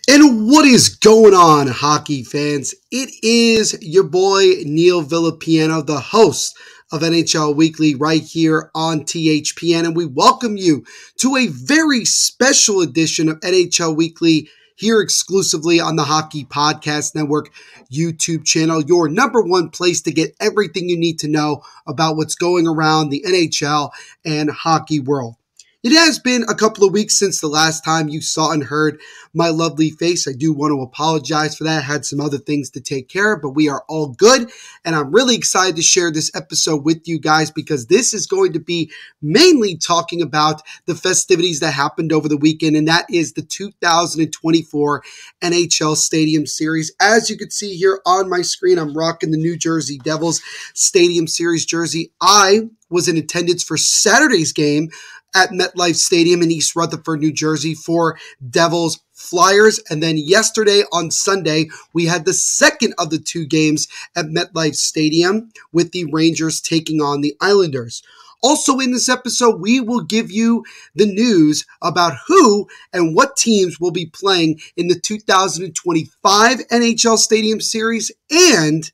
And what is going on, hockey fans? It is your boy, Neil Villapiano, the host of NHL Weekly right here on THPN, and we welcome you to a very special edition of NHL Weekly here exclusively on the Hockey Podcast Network YouTube channel, your number one place to get everything you need to know about what's going around the NHL and hockey world. It has been a couple of weeks since the last time you saw and heard my lovely face. I do want to apologize for that. I had some other things to take care of, but we are all good. And I'm really excited to share this episode with you guys because this is going to be mainly talking about the festivities that happened over the weekend, and that is the 2024 NHL Stadium Series. As you can see here on my screen, I'm rocking the New Jersey Devils Stadium Series jersey. I was in attendance for Saturday's game at MetLife Stadium in East Rutherford, New Jersey for Devils Flyers. And then yesterday on Sunday, we had the second of the two games at MetLife Stadium with the Rangers taking on the Islanders. Also in this episode, we will give you the news about who and what teams will be playing in the 2025 NHL Stadium Series and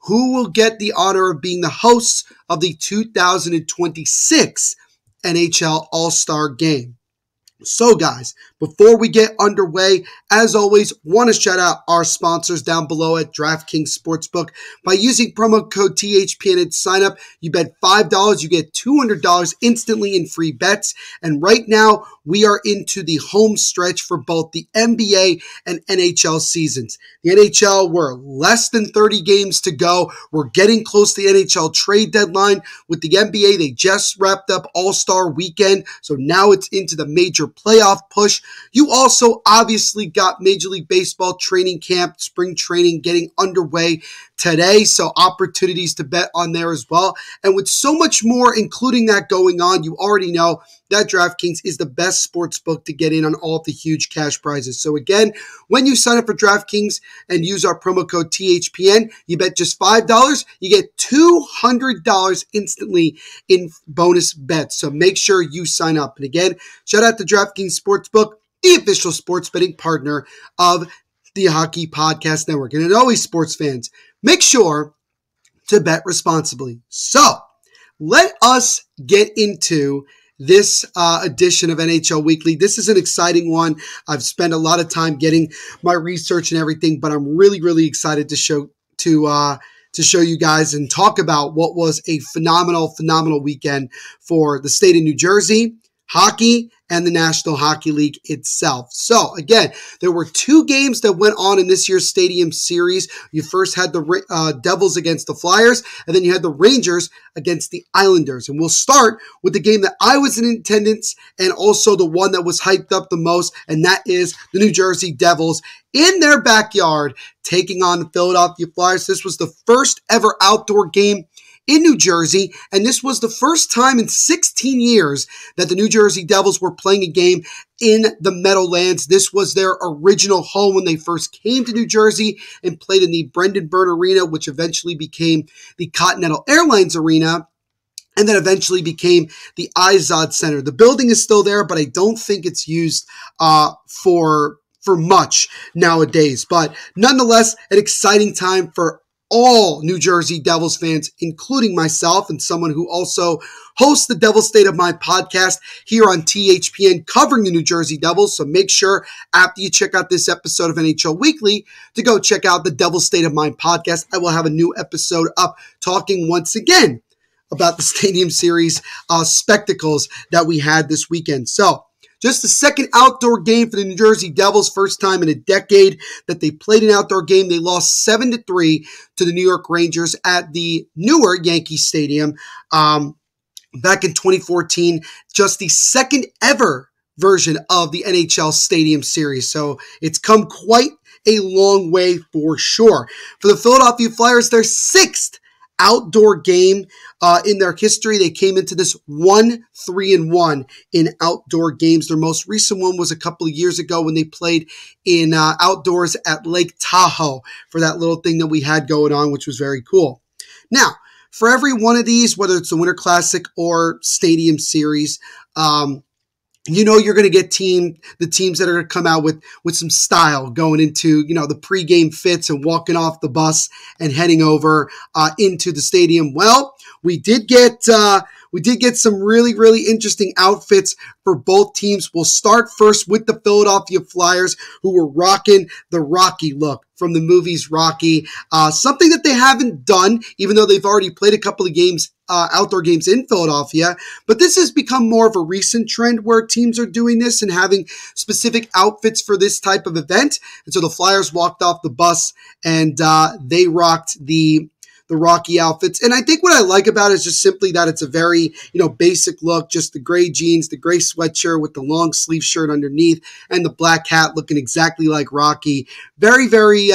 who will get the honor of being the hosts of the 2026 NHL All-Star Game. So guys, before we get underway, as always, want to shout out our sponsors down below at DraftKings Sportsbook. By using promo code THPN and sign up, you bet $5, you get $200 instantly in free bets. And right now, we are into the home stretch for both the NBA and NHL seasons. The NHL, we're less than 30 games to go. We're getting close to the NHL trade deadline. With the NBA, they just wrapped up All-Star Weekend, so now it's into the major playoff push. You also obviously got Major League Baseball training camp, spring training getting underway today, so opportunities to bet on there as well. And with so much more, including that going on, you already know that DraftKings is the best sports book to get in on all of the huge cash prizes. So again, when you sign up for DraftKings and use our promo code THPN, you bet just $5, you get $200 instantly in bonus bets. So make sure you sign up. And again, shout out to DraftKings Sportsbook, the official sports betting partner of the Hockey Podcast Network. And as always, sports fans, make sure to bet responsibly. So let us get into this edition of NHL Weekly. This is an exciting one. I've spent a lot of time getting my research and everything, but I'm really excited to show you guys and talk about what was a phenomenal weekend for the state of New Jersey, hockey, and the National Hockey League itself. So again, there were two games that went on in this year's Stadium Series. You first had the Devils against the Flyers, and then you had the Rangers against the Islanders. And we'll start with the game that I was in attendance and also the one that was hyped up the most, and that is the New Jersey Devils in their backyard taking on the Philadelphia Flyers. This was the first ever outdoor game in New Jersey, and this was the first time in 16 years that the New Jersey Devils were playing a game in the Meadowlands. This was their original home when they first came to New Jersey and played in the Brendan Byrne Arena, which eventually became the Continental Airlines Arena, and then eventually became the Izod Center. The building is still there, but I don't think it's used for much nowadays. But nonetheless, an exciting time for all New Jersey Devils fans, including myself and someone who also hosts the Devils State of Mind podcast here on THPN covering the New Jersey Devils. So make sure after you check out this episode of NHL Weekly to go check out the Devils State of Mind podcast. I will have a new episode up talking once again about the Stadium Series spectacles that we had this weekend. So just the second outdoor game for the New Jersey Devils, first time in a decade that they played an outdoor game. They lost 7-3 to the New York Rangers at the newer Yankee Stadium back in 2014. Just the second ever version of the NHL Stadium Series. So it's come quite a long way for sure. For the Philadelphia Flyers, their sixth outdoor game in their history. They came into this 1-3-1 in outdoor games. Their most recent one was a couple of years ago when they played in outdoors at Lake Tahoe for that little thing that we had going on, which was very cool. Now, for every one of these, whether it's the Winter Classic or Stadium Series, you know you're going to get the teams that are going to come out with some style going into, you know, the pregame fits and walking off the bus and heading over into the stadium. Well, we did get some really, really interesting outfits for both teams. We'll start first with the Philadelphia Flyers, who were rocking the Rocky look from the movies Rocky, something that they haven't done, even though they've already played a couple of games, outdoor games in Philadelphia. But this has become more of a recent trend where teams are doing this and having specific outfits for this type of event. And so the Flyers walked off the bus and they rocked the Rocky outfits. And I think what I like about it is just simply that it's a very, you know, basic look, just the gray jeans, the gray sweatshirt with the long sleeve shirt underneath and the black hat looking exactly like Rocky. Very, very,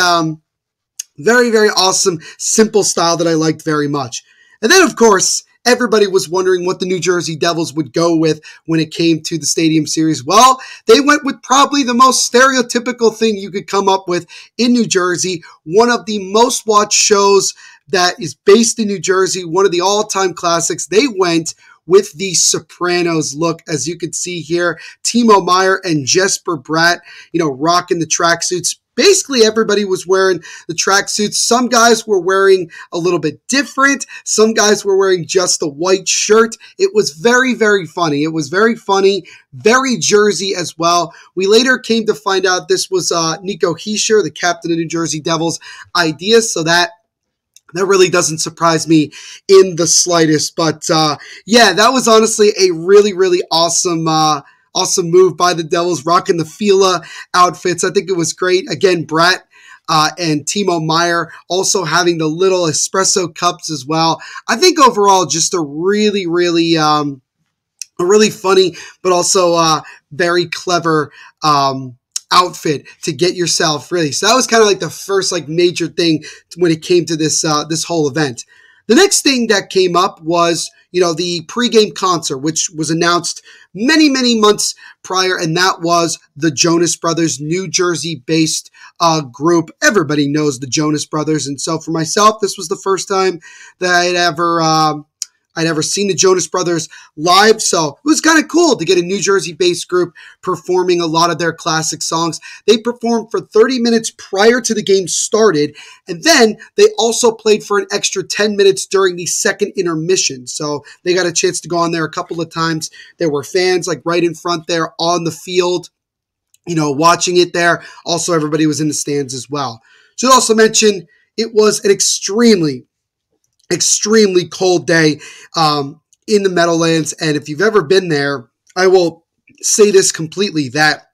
very awesome, simple style that I liked very much. And then, of course, everybody was wondering what the New Jersey Devils would go with when it came to the Stadium Series. Well, they went with probably the most stereotypical thing you could come up with in New Jersey, one of the most watched shows that is based in New Jersey, one of the all-time classics. They went with the Sopranos look, as you can see here. Timo Meyer and Jesper Bratt, you know, rocking the tracksuits. Basically, everybody was wearing the tracksuits. Some guys were wearing a little bit different. Some guys were wearing just a white shirt. It was very, very funny. It was very funny, very Jersey as well. We later came to find out this was Nico Hischier, the captain of New Jersey Devils, idea, so that really doesn't surprise me in the slightest. But yeah, that was honestly a really, really awesome move by the Devils, rocking the Fila outfits. I think it was great. Again, Bratt and Timo Meyer also having the little espresso cups as well. I think overall just a really, really funny, but also very clever outfit to get yourself ready. So that was kind of like the first like major thing when it came to this this whole event. The next thing that came up was, you know, the pregame concert, which was announced many, many months prior, and that was the Jonas Brothers, New Jersey-based group. Everybody knows the Jonas Brothers, and so for myself, this was the first time that I'd ever seen the Jonas Brothers live, so it was kind of cool to get a New Jersey-based group performing a lot of their classic songs. They performed for 30 minutes prior to the game started, and then they also played for an extra 10 minutes during the second intermission, so they got a chance to go on there a couple of times. There were fans like right in front there on the field, you know, watching it there. Also, everybody was in the stands as well. Should also mention it was an extremely cold day in the Meadowlands. And if you've ever been there, I will say this completely, that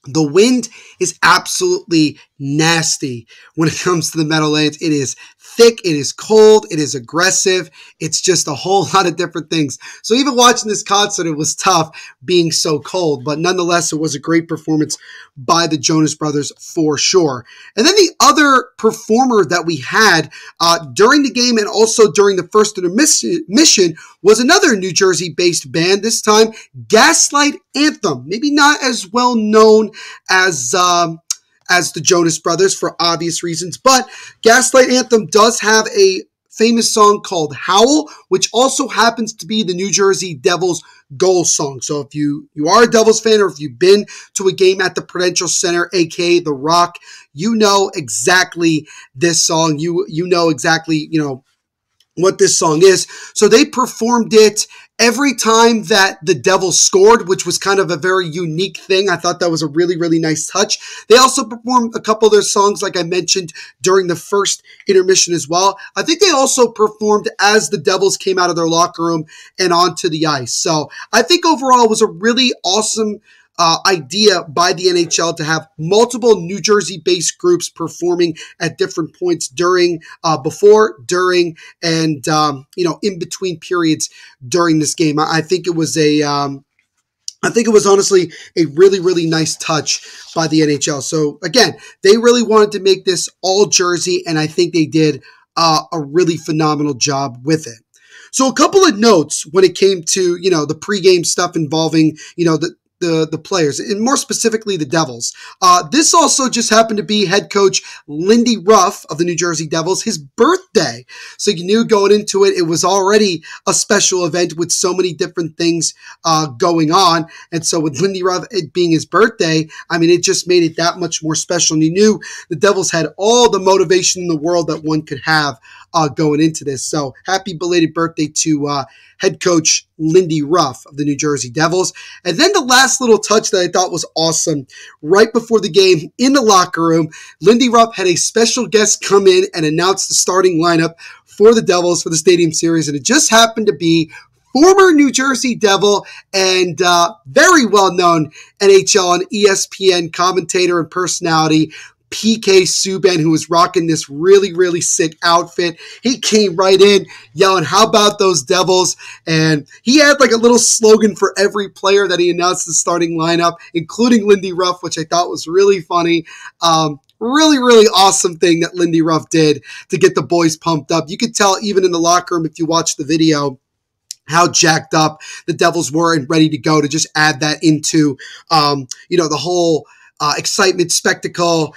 the wind is absolutely nasty when it comes to the Meadowlands. It is thick, it is cold, it is aggressive. It's just a whole lot of different things. So even watching this concert, it was tough being so cold, but nonetheless, it was a great performance by the Jonas Brothers for sure. And then the other performer that we had during the game and also during the first intermission was another New Jersey-based band, this time Gaslight Anthem. Maybe not as well known as the Jonas Brothers for obvious reasons, but Gaslight Anthem does have a famous song called Howl, which also happens to be the New Jersey Devils goal song. So if you are a Devils fan, or if you've been to a game at the Prudential Center, aka The Rock, you know exactly this song. You know exactly, you know, what this song is. So they performed it every time that the Devils scored, which was kind of a very unique thing. I thought that was a really, really nice touch. They also performed a couple of their songs, like I mentioned, during the first intermission as well. I think they also performed as the Devils came out of their locker room and onto the ice. So I think overall it was a really awesome idea by the NHL to have multiple New Jersey-based groups performing at different points during, before, during, and you know, in between periods during this game. I think it was honestly a really, really nice touch by the NHL. So again, they really wanted to make this all Jersey, and I think they did a really phenomenal job with it. So a couple of notes when it came to, you know, the pregame stuff involving, you know, the players, and more specifically the Devils. This also just happened to be head coach Lindy Ruff of the New Jersey Devils, his birthday. So you knew going into it, it was already a special event with so many different things going on. And so with Lindy Ruff, it being his birthday, I mean, it just made it that much more special. And you knew the Devils had all the motivation in the world that one could have going into this. So happy belated birthday to head coach Lindy Ruff of the New Jersey Devils. And then the last little touch that I thought was awesome, right before the game in the locker room, Lindy Ruff had a special guest come in and announce the starting lineup for the Devils for the Stadium Series. And it just happened to be former New Jersey Devil and very well-known NHL and ESPN commentator and personality, PK Subban, who was rocking this really, really sick outfit. He came right in yelling, "How about those Devils?" And he had like a little slogan for every player that he announced the starting lineup, including Lindy Ruff, which I thought was really funny. Really, really awesome thing that Lindy Ruff did to get the boys pumped up. You could tell even in the locker room if you watch the video how jacked up the Devils were and ready to go, to just add that into, the whole excitement, spectacle,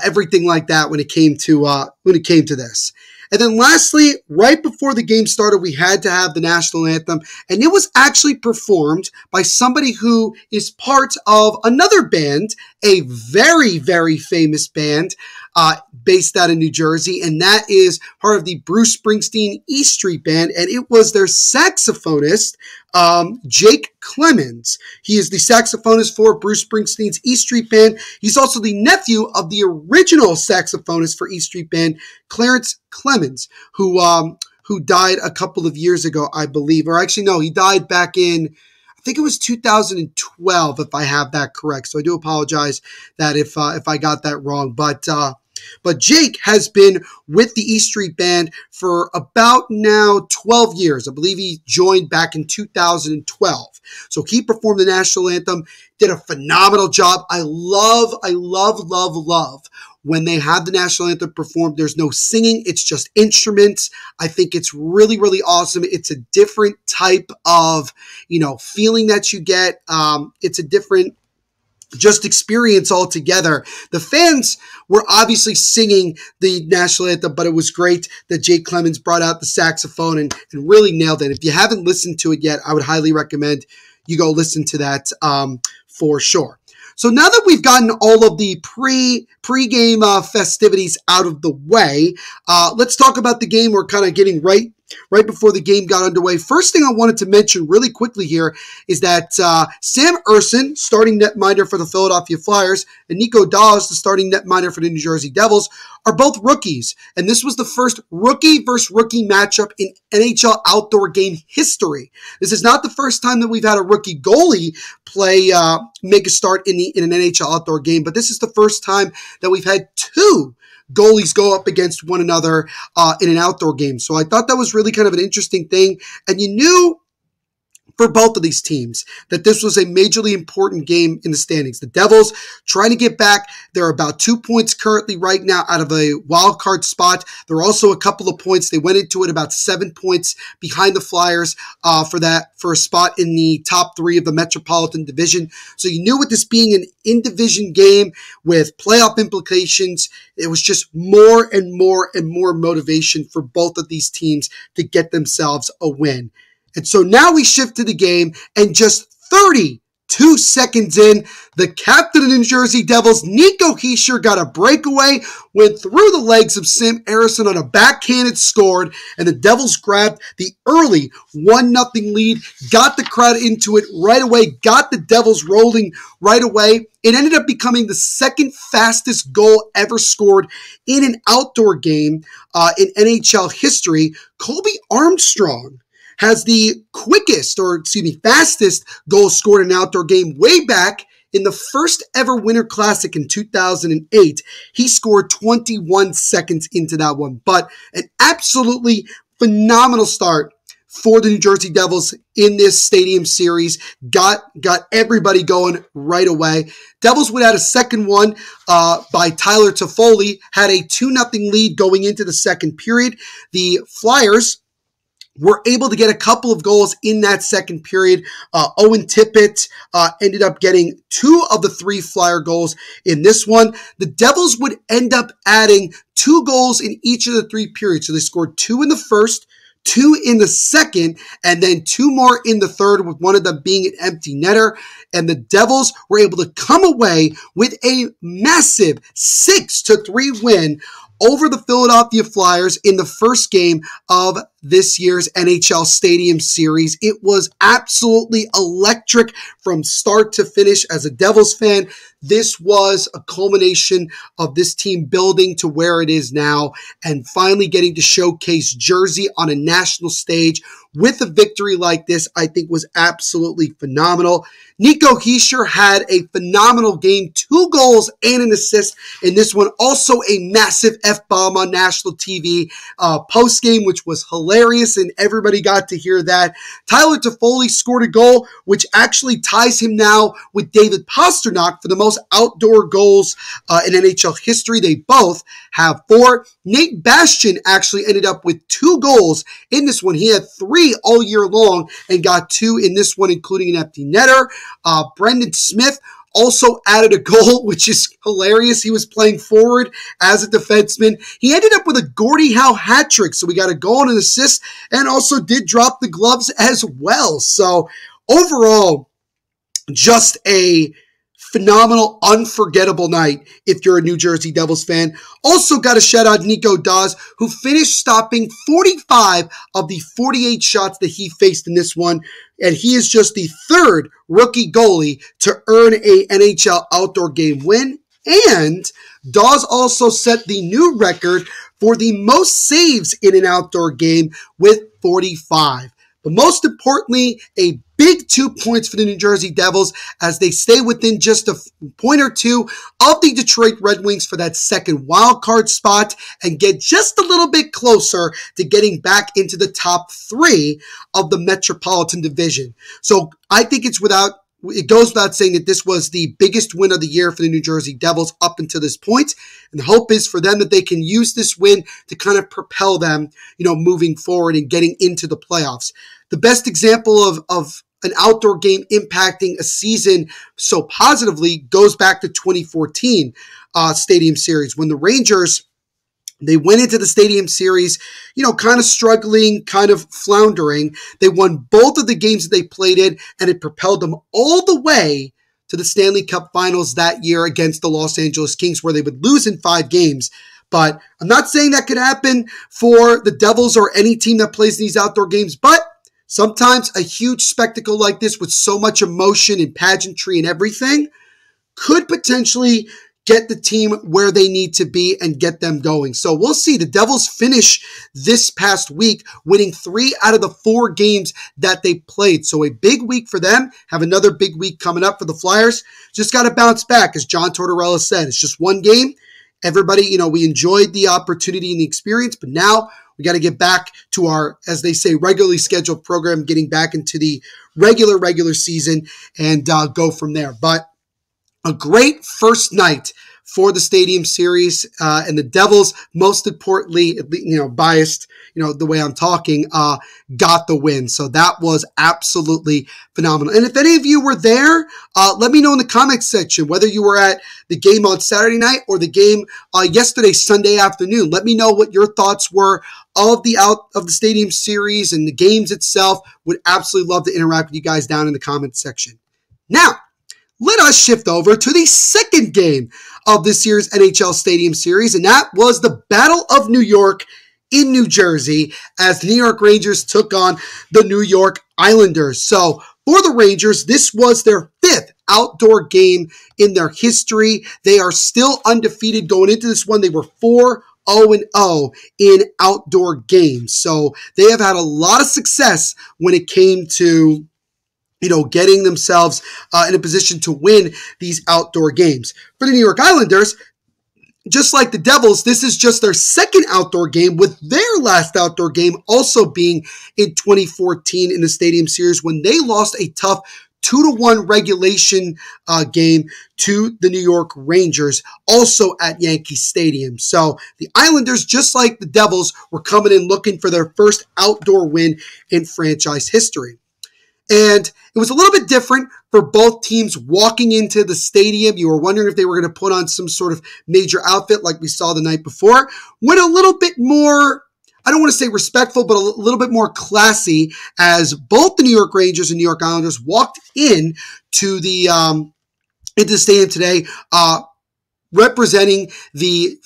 everything like that when it came to this. And then lastly, right before the game started, we had to have the national anthem, and it was actually performed by somebody who is part of another band, a very, very famous band based out of New Jersey, and that is part of the Bruce Springsteen E Street Band, and it was their saxophonist, Jake Clemens. He is the saxophonist for Bruce Springsteen's E Street Band. He's also the nephew of the original saxophonist for E Street Band, Clarence Clemens, who died a couple of years ago, I believe. Or actually, no, he died back in, I think it was 2012, if I have that correct. So I do apologize that if I got that wrong. But Jake has been with the E Street Band for about now 12 years. I believe he joined back in 2012. So he performed the national anthem, did a phenomenal job. I love when they have the national anthem performed. There's no singing. It's just instruments. I think it's really, really awesome. It's a different type of, feeling that you get. It's a different just experience altogether. The fans were obviously singing the national anthem, but it was great that Jake Clemens brought out the saxophone and really nailed it. If you haven't listened to it yet, I would highly recommend you go listen to that for sure. So now that we've gotten all of the pre-game festivities out of the way, let's talk about the game. We're kind of getting right before the game got underway. First thing I wanted to mention really quickly here is that Sam Ersson, starting netminder for the Philadelphia Flyers, and Nico Daws, the starting netminder for the New Jersey Devils, are both rookies. And this was the first rookie versus rookie matchup in NHL outdoor game history. This is not the first time that we've had a rookie goalie make a start in an NHL outdoor game, but this is the first time that we've had two goalies go up against one another in an outdoor game. So I thought that was really kind of an interesting thing. And you knew for both of these teams that this was a majorly important game in the standings. The Devils trying to get back. They're about 2 points currently right now out of a wild card spot. There are also a couple of points. They went into it about 7 points behind the Flyers for a spot in the top 3 of the Metropolitan Division. So you knew with this being an in-division game with playoff implications, it was just more and more and more motivation for both of these teams to get themselves a win. And so now we shift to the game, and just 32 seconds in, the captain of the New Jersey Devils, Nico Hischier, got a breakaway, went through the legs of Sam Ersson on a backhanded, scored, and the Devils grabbed the early 1-0 lead, got the crowd into it right away, got the Devils rolling right away. It ended up becoming the second fastest goal ever scored in an outdoor game in NHL history. Colby Armstrong has the fastest goal scored in an outdoor game way back in the first ever Winter Classic in 2008. He scored 21 seconds into that one. But an absolutely phenomenal start for the New Jersey Devils in this Stadium Series. Got everybody going right away. Devils would add a second one by Tyler Toffoli, had a 2-0 lead going into the second period. The Flyers were able to get a couple of goals in that second period. Owen Tippett ended up getting 2 of the 3 Flyer goals in this one. The Devils would end up adding 2 goals in each of the 3 periods. So they scored 2 in the first, 2 in the second, and then 2 more in the third, with one of them being an empty netter. And the Devils were able to come away with a massive 6-3 win over the Philadelphia Flyers in the first game of this year's NHL Stadium Series. It was absolutely electric from start to finish. As a Devils fan, this was a culmination of this team building to where it is now and finally getting to showcase Jersey on a national stage with a victory like this. I think was absolutely phenomenal. Nico Hischier had a phenomenal game, 2 goals and an assist in this one. Also a massive F-bomb on national TV post-game, which was hilarious, and everybody got to hear that. Tyler Toffoli scored a goal, which actually ties him now with David Pastrnak for the most outdoor goals in NHL history. They both have 4. Nate Bastian actually ended up with 2 goals in this one. He had 3 all year long and got 2 in this one, including an empty netter. Brendan Smith also added a goal, which is hilarious. He was playing forward as a defenseman. He ended up with a Gordie Howe hat trick, so we got a goal and an assist, and also did drop the gloves as well. So overall, just a phenomenal, unforgettable night if you're a New Jersey Devils fan. Also got a shout out Nico Daws, who finished stopping 45 of the 48 shots that he faced in this one. And he is just the 3rd rookie goalie to earn a NHL outdoor game win. And Daws also set the new record for the most saves in an outdoor game with 45. But most importantly, a big 2 points for the New Jersey Devils as they stay within just a point or 2 of the Detroit Red Wings for that second wild card spot and get just a little bit closer to getting back into the top 3 of the Metropolitan Division. So I think it goes without saying that this was the biggest win of the year for the New Jersey Devils up until this point. And the hope is for them that they can use this win to kind of propel them, moving forward and getting into the playoffs. The best example of an outdoor game impacting a season so positively goes back to 2014 Stadium Series when the Rangers, they went into the Stadium Series, kind of struggling, kind of floundering. They won both of the games that they played in, and it propelled them all the way to the Stanley Cup Finals that year against the Los Angeles Kings, where they would lose in 5 games. But I'm not saying that could happen for the Devils or any team that plays these outdoor games, but sometimes a huge spectacle like this with so much emotion and pageantry and everything could potentially get the team where they need to be and get them going. So we'll see. The Devils finish this past week winning 3 out of the 4 games that they played. So a big week for them. Have another big week coming up for the Flyers. Just got to bounce back. As John Tortorella said, it's just one game. Everybody, we enjoyed the opportunity and the experience, but now we got to get back to our, as they say, regularly scheduled program, getting back into the regular season and go from there. But a great first night for the Stadium Series, and the Devils, most importantly, biased, the way I'm talking, got the win. So that was absolutely phenomenal. And if any of you were there, let me know in the comments section whether you were at the game on Saturday night or the game yesterday, Sunday afternoon. Let me know what your thoughts were of the Stadium Series and the games itself. Would absolutely love to interact with you guys down in the comments section. Now, let us shift over to the second game of this year's NHL Stadium Series, and that was the Battle of New York in New Jersey as the New York Rangers took on the New York Islanders. So for the Rangers, this was their 5th outdoor game in their history. They are still undefeated going into this one. They were 4-0-0 in outdoor games. So they have had a lot of success when it came to getting themselves in a position to win these outdoor games. For the New York Islanders, just like the Devils, this is just their second outdoor game, with their last outdoor game also being in 2014 in the Stadium Series when they lost a tough 2-1 regulation game to the New York Rangers, also at Yankee Stadium. So the Islanders, just like the Devils, were coming in looking for their first outdoor win in franchise history. And it was a little bit different for both teams walking into the stadium. You were wondering if they were going to put on some sort of major outfit like we saw the night before. Went a little bit more, I don't want to say respectful, but a little bit more classy, as both the New York Rangers and New York Islanders walked in to into the stadium today, representing the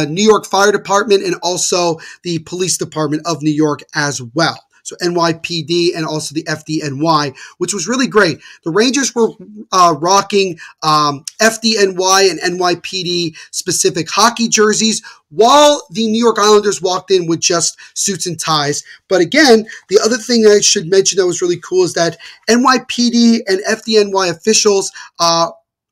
New York Fire Department and also the Police Department of New York as well. So NYPD and also the FDNY, which was really great. The Rangers were rocking FDNY and NYPD specific hockey jerseys, while the New York Islanders walked in with just suits and ties. But again, the other thing I should mention that was really cool is that NYPD and FDNY officials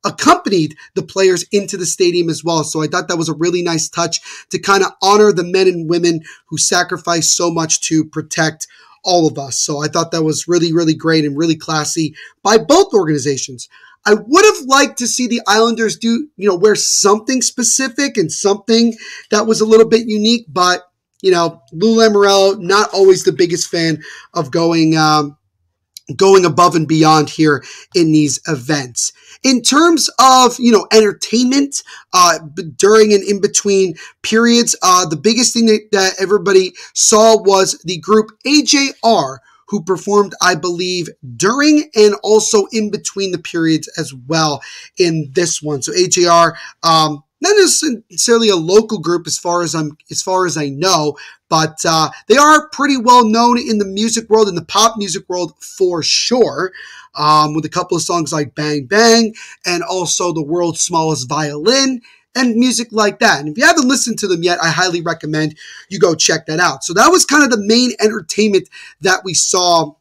accompanied the players into the stadium as well. So I thought that was a really nice touch to kind of honor the men and women who sacrificed so much to protect all of us. So I thought that was really, really great and really classy by both organizations. I would have liked to see the Islanders wear something specific and something that was a little bit unique, but, Lou Lamoriello, not always the biggest fan of going above and beyond here in these events. In terms of, entertainment, during and in between periods, the biggest thing that everybody saw was the group AJR, who performed, I believe, during and also in between the periods as well in this one. So AJR, not necessarily a local group as far as I know, but they are pretty well known in the music world, in the pop music world for sure, with a couple of songs like Bang Bang and also The World's Smallest Violin and music like that. And if you haven't listened to them yet, I highly recommend you go check that out. So that was kind of the main entertainment that we saw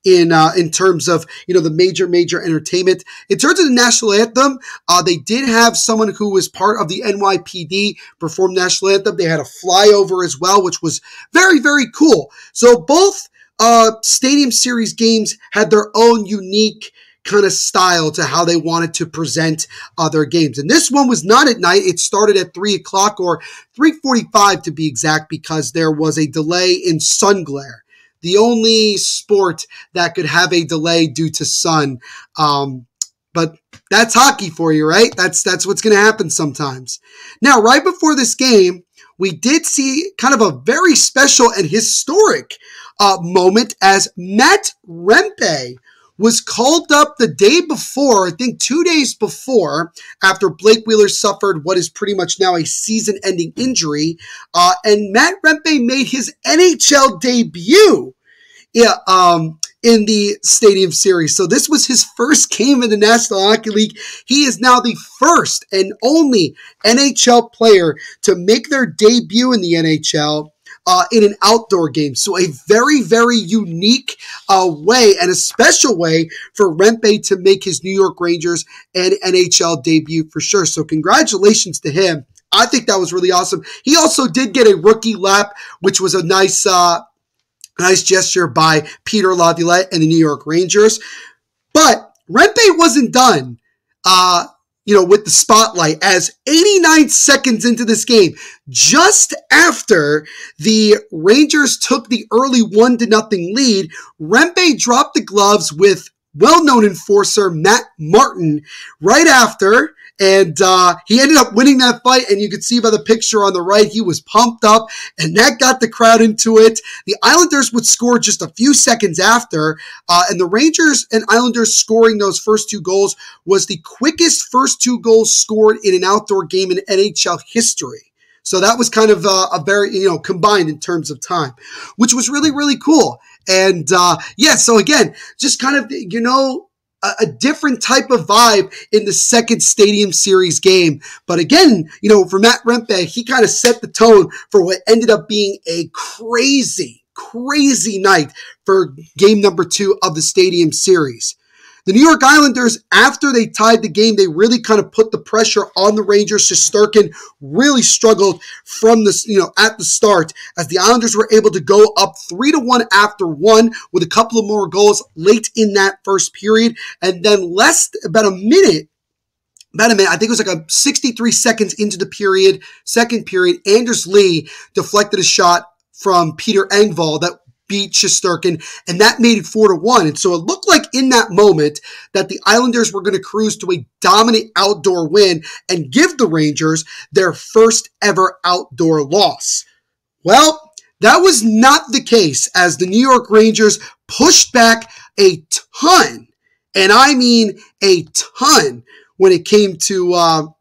in terms of, the major entertainment. In terms of the national anthem, they did have someone who was part of the NYPD perform national anthem. They had a flyover as well, which was very, very cool. So both Stadium Series games had their own unique kind of style to how they wanted to present their games. And this one was not at night. It started at 3 o'clock or 3:45 to be exact, because there was a delay in sun glare. The only sport that could have a delay due to sun. But that's hockey for you, right? That's what's going to happen sometimes. Now, right before this game, we did see kind of a very special and historic moment as Matt Rempe was called up the day before, I think 2 days before, after Blake Wheeler suffered what is pretty much now a season-ending injury. And Matt Rempe made his NHL debut in the Stadium Series. So this was his first game in the National Hockey League. He is now the first and only NHL player to make their debut in the NHL in an outdoor game. So a very, very unique way and a special way for Rempe to make his New York Rangers and NHL debut for sure. So congratulations to him. I think that was really awesome. He also did get a rookie lap, which was a nice gesture by Peter Laviolette and the New York Rangers. But Rempe wasn't done, with the spotlight, as 89 seconds into this game, just after the Rangers took the early 1-0 lead, Rempe dropped the gloves with well-known enforcer Matt Martin right after, and he ended up winning that fight, and you could see by the picture on the right, he was pumped up, and that got the crowd into it. The Islanders would score just a few seconds after, and the Rangers and Islanders scoring those first 2 goals was the quickest first 2 goals scored in an outdoor game in NHL history. So that was kind of a very, combined in terms of time, which was really, really cool. And so again, just kind of, a different type of vibe in the second Stadium Series game. But again, for Matt Rempe, he kind of set the tone for what ended up being a crazy night for game number 2 of the Stadium Series. The New York Islanders, after they tied the game, they really kind of put the pressure on the Rangers. Shesterkin really struggled from this, at the start, as the Islanders were able to go up 3-1 after one with a couple of more goals late in that first period. And then about a minute, I think it was like 63 seconds into the second period, Anders Lee deflected a shot from Peter Engvall that beat Shesterkin, and that made it 4-1. And so it looked like in that moment that the Islanders were going to cruise to a dominant outdoor win and give the Rangers their first ever outdoor loss. Well, that was not the case, as the New York Rangers pushed back a ton, and I mean a ton, when it came to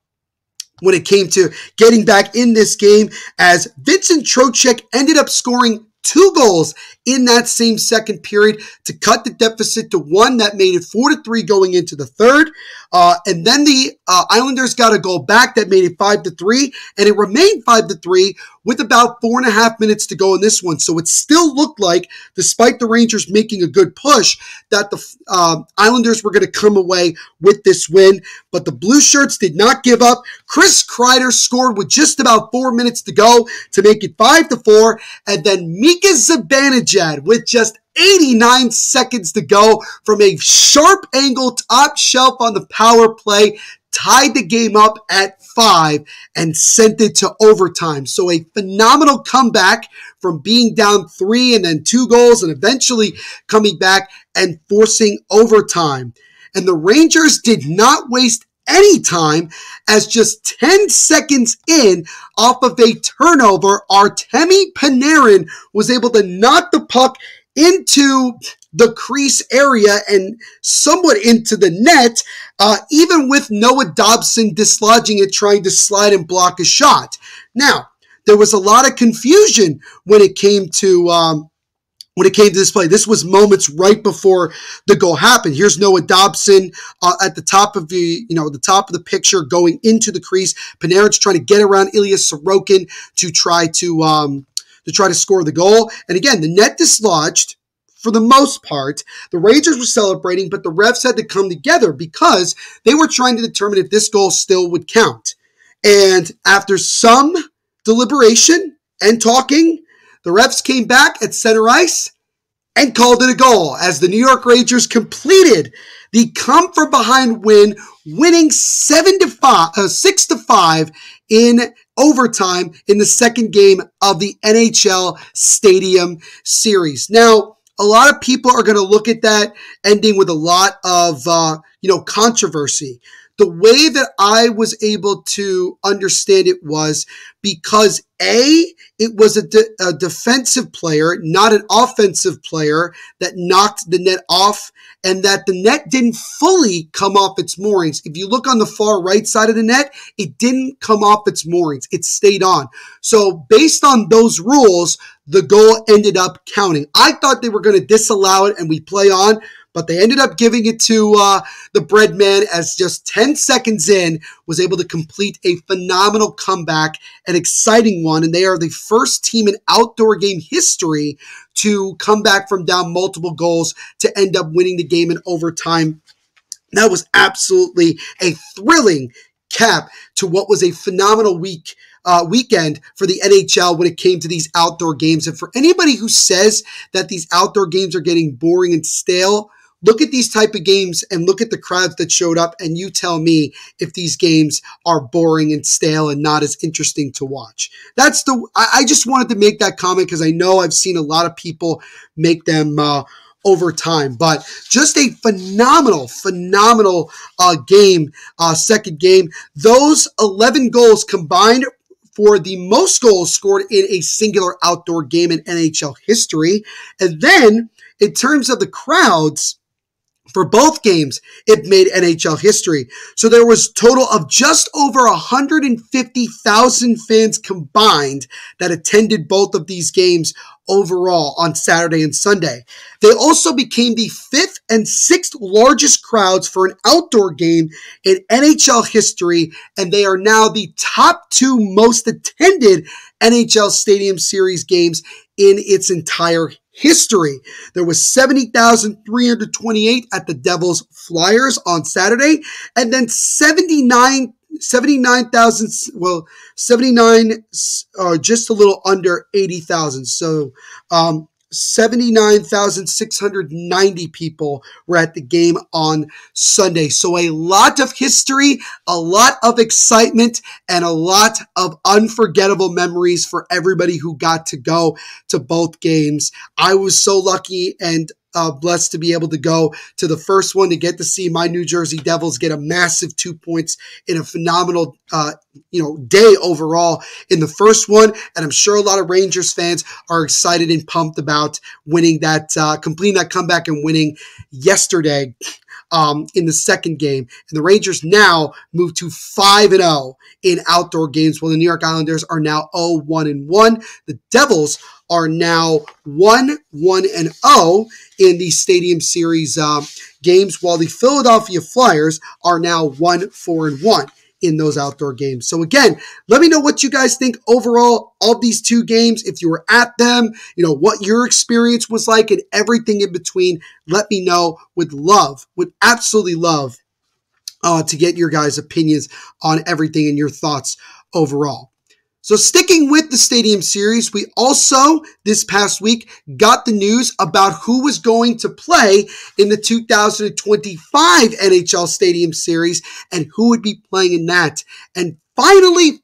getting back in this game, as Vincent Trocheck ended up scoring 2 goals in that same second period to cut the deficit to 1. That made it 4-3 going into the third. And then the Islanders got a goal back that made it 5-3, and it remained 5-3 with about 4.5 minutes to go in this one. So it still looked like, despite the Rangers making a good push, that the Islanders were going to come away with this win. But the Blue Shirts did not give up. Chris Kreider scored with just about 4 minutes to go to make it 5-4. And then Mika Zibanejad, with just 89 seconds to go, from a sharp angle top shelf on the power play, tied the game up at 5 and sent it to overtime. So a phenomenal comeback from being down 3 and then 2 goals, and eventually coming back and forcing overtime. And the Rangers did not waste any time, as just 10 seconds in, off of a turnover, Artemi Panarin was able to knock the puck into the crease area and somewhat into the net, even with Noah Dobson dislodging it, trying to slide and block a shot. Now, there was a lot of confusion when it came to this play. This was moments right before the goal happened. Here's Noah Dobson at the top of the picture, going into the crease. Panarin's trying to get around Ilya Sorokin to try to score the goal. And again, the net dislodged for the most part. The Rangers were celebrating, but the refs had to come together because they were trying to determine if this goal still would count. And after some deliberation and talking, the refs came back at center ice and called it a goal, as the New York Rangers completed the come-from-behind win, winning 6-5 in overtime in the second game of the NHL Stadium Series. Now, a lot of people are going to look at that ending with a lot of controversy. The way that I was able to understand it was because it was a defensive player, not an offensive player, that knocked the net off, and that the net didn't fully come off its moorings. If you look on the far right side of the net, it didn't come off its moorings. It stayed on. So based on those rules, the goal ended up counting. I thought they were going to disallow it and we play on, but they ended up giving it to the bread man, as just 10 seconds in was able to complete a phenomenal comeback, an exciting one, and they are the first team in outdoor game history to come back from down multiple goals to end up winning the game in overtime. That was absolutely a thrilling cap to what was a phenomenal weekend for the NHL when it came to these outdoor games. And for anybody who says that these outdoor games are getting boring and stale, look at these type of games and look at the crowds that showed up, and you tell me if these games are boring and stale and not as interesting to watch. I just wanted to make that comment because I know I've seen a lot of people make them over time. But just a phenomenal game, second game. Those 11 goals combined for the most goals scored in a singular outdoor game in NHL history. And then, in terms of the crowds, for both games, it made NHL history. So there was a total of just over 150,000 fans combined that attended both of these games overall on Saturday and Sunday. They also became the 5th and 6th largest crowds for an outdoor game in NHL history, and they are now the top 2 most attended NHL Stadium Series games in its entire history. There was 70,328 at the Devils Flyers on Saturday, and then 79,000, well, 79, just a little under 80,000. So, 79,690 people were at the game on Sunday. So a lot of history, a lot of excitement, and a lot of unforgettable memories for everybody who got to go to both games. I was so lucky and blessed to be able to go to the first one, to get to see my New Jersey Devils get a massive 2 points in a phenomenal day overall in the first one. And I'm sure a lot of Rangers fans are excited and pumped about winning that, completing that comeback and winning yesterday in the second game. And the Rangers now move to 5-0 in outdoor games, while the New York Islanders are now 0-1-1. The Devils are now 1-1-0 in the Stadium Series games, while the Philadelphia Flyers are now 1-4-1 in those outdoor games. So again, let me know what you guys think overall of these two games. If you were at them, what your experience was like and everything in between. Let me know. Would absolutely love to get your guys' opinions on everything and your thoughts overall. So sticking with the Stadium Series, we also, this past week, got the news about who was going to play in the 2025 NHL Stadium Series and who would be playing in that. And finally,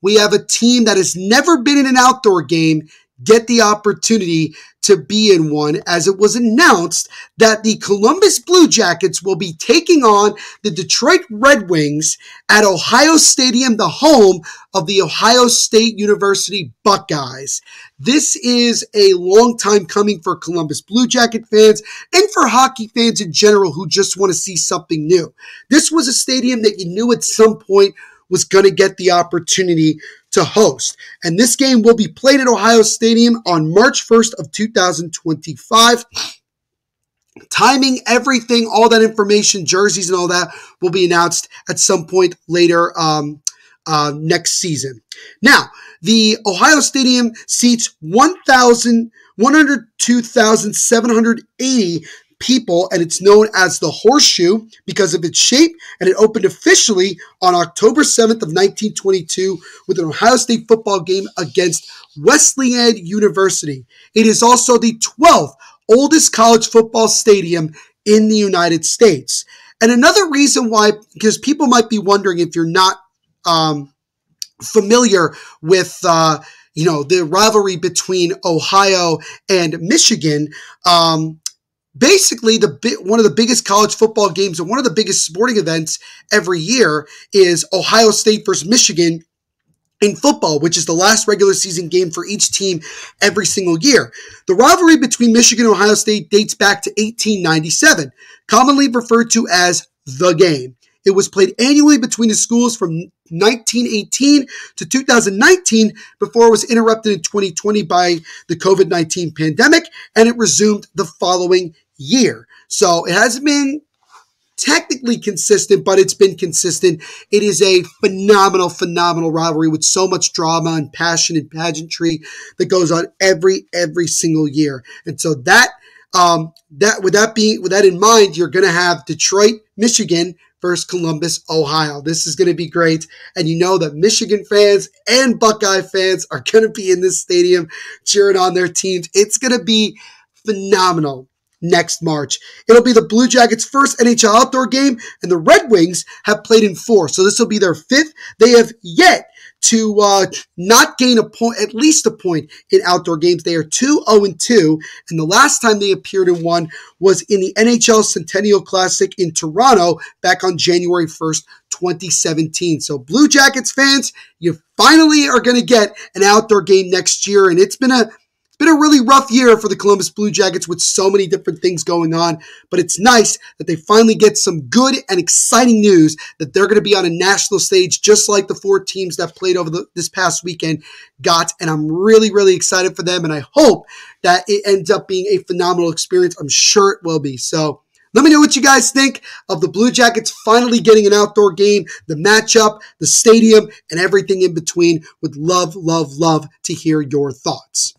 we have a team that has never been in an outdoor game get the opportunity to be in one, as it was announced that the Columbus Blue Jackets will be taking on the Detroit Red Wings at Ohio Stadium, the home of the Ohio State University Buckeyes. This is a long time coming for Columbus Blue Jacket fans and for hockey fans in general who just want to see something new. This was a stadium that you knew at some point was going to get the opportunity to host. And this game will be played at Ohio Stadium on March 1st of 2025. Timing, everything, all that information, jerseys and all that will be announced at some point later next season. Now, the Ohio Stadium seats 102,780 people, and it's known as the Horseshoe because of its shape, and it opened officially on October 7th of 1922 with an Ohio State football game against Wesleyan University. It is also the 12th oldest college football stadium in the United States. And another reason why, because people might be wondering if you're not familiar with the rivalry between Ohio and Michigan, basically, one of the biggest college football games and one of the biggest sporting events every year is Ohio State versus Michigan in football, which is the last regular season game for each team every single year. The rivalry between Michigan and Ohio State dates back to 1897, commonly referred to as the game. It was played annually between the schools from 1918 to 2019 before it was interrupted in 2020 by the COVID-19 pandemic, and it resumed the following year. So it hasn't been technically consistent, but it's been consistent. It is a phenomenal rivalry with so much drama and passion and pageantry that goes on every single year. And so with that in mind, you're going to have Detroit, Michigan versus Columbus, Ohio. This is going to be great. And you know that Michigan fans and Buckeye fans are going to be in this stadium cheering on their teams. It's going to be phenomenal next March. It'll be the Blue Jackets' first NHL outdoor game, and the Red Wings have played in 4. So this will be their 5th. They have yet to not gain at least a point in outdoor games. They are 2-0-2, and the last time they appeared in one was in the NHL Centennial Classic in Toronto back on January 1st, 2017. So Blue Jackets fans, you finally are going to get an outdoor game next year, and it's been a really rough year for the Columbus Blue Jackets with so many different things going on, but it's nice that they finally get some good and exciting news that they're going to be on a national stage just like the 4 teams that played over this past weekend got, and I'm really excited for them, and I hope that it ends up being a phenomenal experience. I'm sure it will be. So let me know what you guys think of the Blue Jackets finally getting an outdoor game, the matchup, the stadium, and everything in between. Would love to hear your thoughts.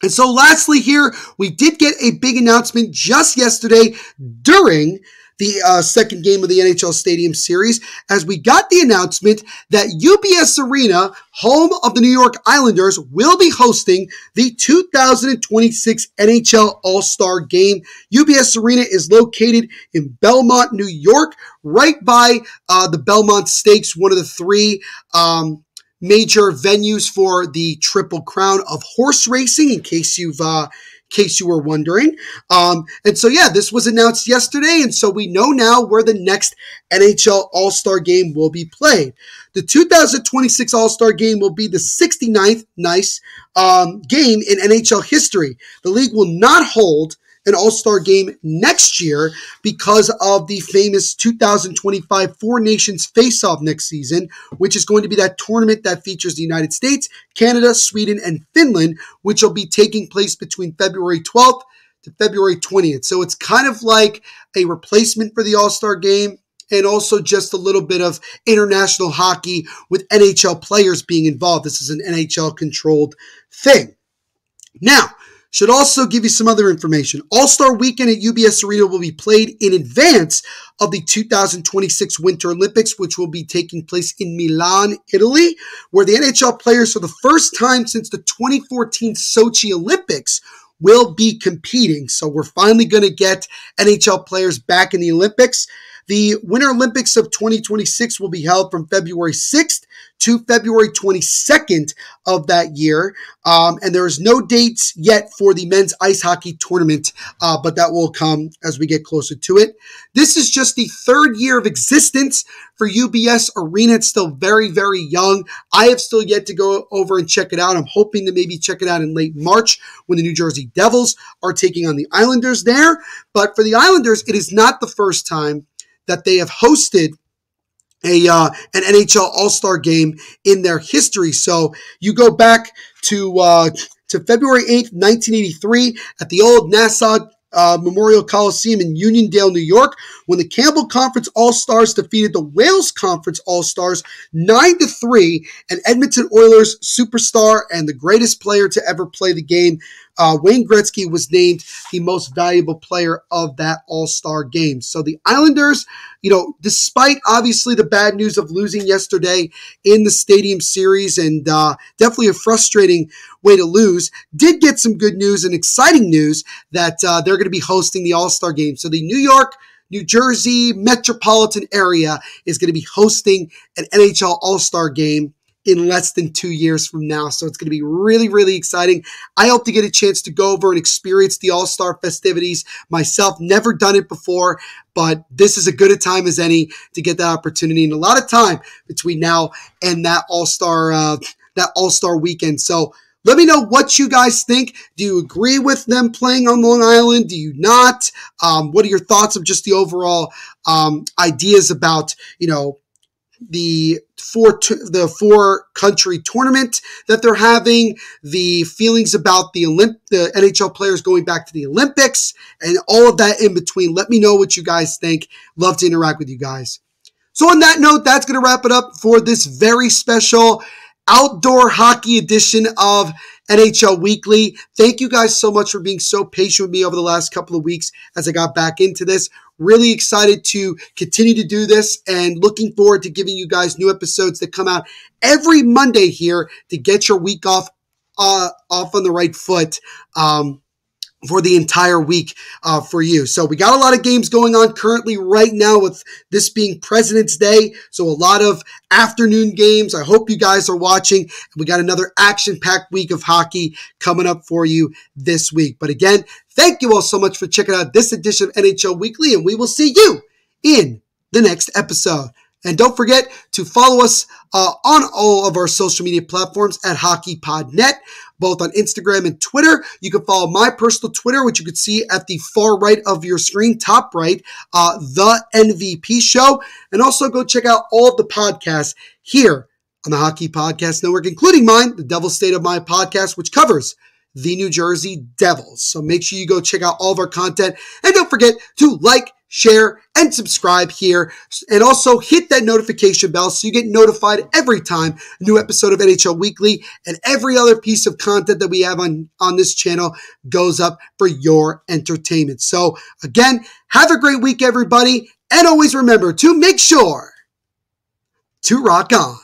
And so lastly here, we did get a big announcement just yesterday during the second game of the NHL Stadium Series, as we got the announcement that UBS Arena, home of the New York Islanders, will be hosting the 2026 NHL All-Star Game. UBS Arena is located in Belmont, New York, right by the Belmont Stakes, one of the three major venues for the Triple Crown of horse racing, in case you were wondering. And so, yeah, this was announced yesterday, and so we know now where the next NHL All-Star Game will be played. The 2026 All-Star Game will be the 69th game in NHL history. The league will not hold an All-Star Game next year because of the famous 2025 Four Nations Face-Off next season, which is going to be that tournament that features the United States, Canada, Sweden, and Finland, which will be taking place between February 12th to February 20th. So it's kind of like a replacement for the All-Star Game, and also just a little bit of international hockey with NHL players being involved. This is an NHL-controlled thing. Now, should also give you some other information. All-Star Weekend at UBS Arena will be played in advance of the 2026 Winter Olympics, which will be taking place in Milan, Italy, where the NHL players, for the first time since the 2014 Sochi Olympics, will be competing. So we're finally going to get NHL players back in the Olympics. The Winter Olympics of 2026 will be held from February 6th to February 22nd of that year. And there is no dates yet for the men's ice hockey tournament, but that will come as we get closer to it. This is just the third year of existence for UBS Arena. It's still very, very young. I have still yet to go over and check it out. I'm hoping to maybe check it out in late March when the New Jersey Devils are taking on the Islanders there. But for the Islanders, it is not the first time that they have hosted an NHL All-Star Game in their history. So you go back to February 8th, 1983 at the old Nassau Memorial Coliseum in Uniondale, New York, when the Campbell Conference All-Stars defeated the Wales Conference All-Stars 9-3, and Edmonton Oilers superstar and the greatest player to ever play the game, Wayne Gretzky, was named the most valuable player of that All-Star game. So the Islanders, despite obviously the bad news of losing yesterday in the Stadium Series, and definitely a frustrating way to lose, did get some good news and exciting news that they're going to be hosting the All-Star Game. So the New York, New Jersey metropolitan area is going to be hosting an NHL All-Star Game in less than 2 years from now. So it's going to be really, really exciting. I hope to get a chance to go over and experience the All-Star festivities myself. Never done it before, but this is as good a time as any to get that opportunity, and a lot of time between now and that All-Star weekend. So let me know what you guys think. Do you agree with them playing on Long Island? Do you not? What are your thoughts of just the overall ideas about, the four country tournament that they're having, the feelings about the NHL players going back to the Olympics, and all of that in between? Let me know what you guys think. Love to interact with you guys. So on that note, that's going to wrap it up for this very special outdoor hockey edition of NHL Weekly. Thank you guys so much for being so patient with me over the last couple of weeks as I got back into this. Really excited to continue to do this, and looking forward to giving you guys new episodes that come out every Monday here to get your week off on the right foot for the entire week for you. So we got a lot of games going on currently right now, with this being President's Day. So a lot of afternoon games. I hope you guys are watching. We got another action-packed week of hockey coming up for you this week. But again, thank you all so much for checking out this edition of NHL Weekly, and we will see you in the next episode. And don't forget to follow us on all of our social media platforms at HockeyPodNet, both on Instagram and Twitter. You can follow my personal Twitter, which you can see at the far right of your screen, top right, the NVP Show. And also go check out all of the podcasts here on the Hockey Podcast Network, including mine, the Devil's State of Mind podcast, which covers the New Jersey Devils. So make sure you go check out all of our content. And don't forget to like, share, and subscribe here. And also hit that notification bell so you get notified every time a new episode of NHL Weekly and every other piece of content that we have on this channel goes up for your entertainment. So again, have a great week, everybody. And always remember to make sure to rock on.